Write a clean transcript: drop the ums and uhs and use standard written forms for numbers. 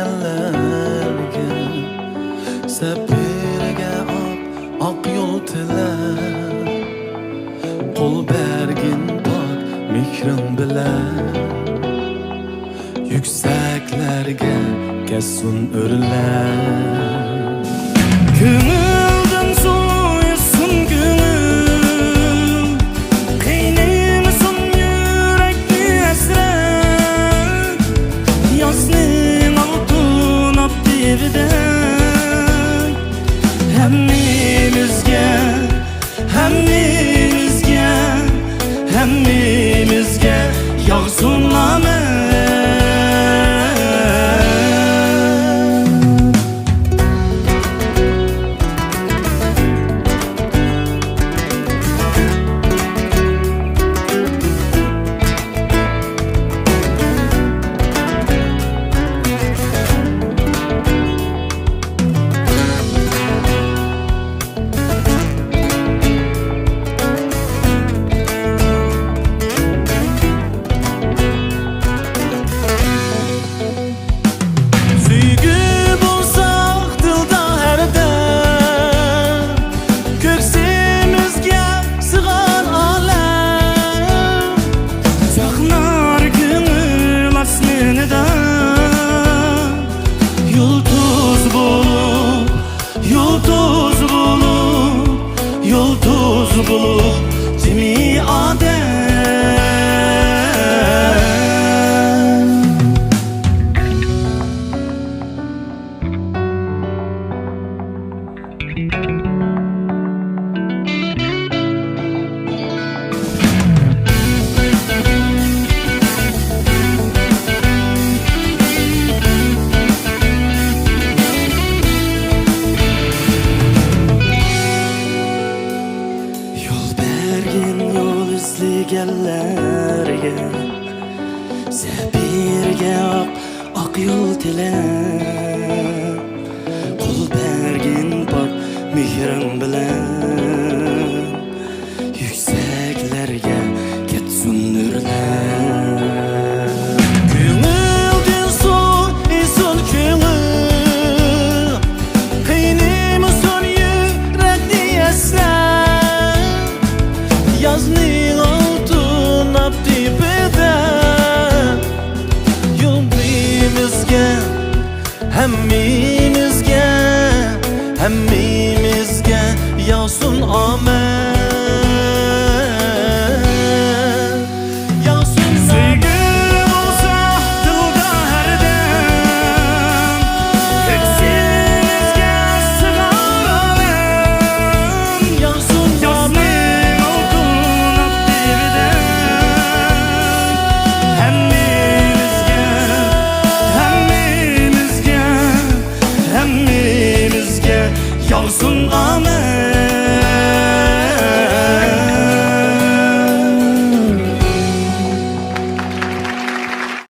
izleyenlerge Sepirge ak yol tiler Kol bergin pak mihrin bilen Yükseklerge kesun örüler Gönülden soyusun gönül Kıynimusun yürekli esret Yazlığın altın abdirden Hemmimizge yağsun amen Yıldız bulup cimi adem izleyenlerge Sepirge ak yol tiler Kul bergin pak mihrin bilen Yükseklerge ketsun nurlar Gönüldün soyusun gönül Kıynimusun yürekli esler Yazlığın Hemmimizge yağsun amen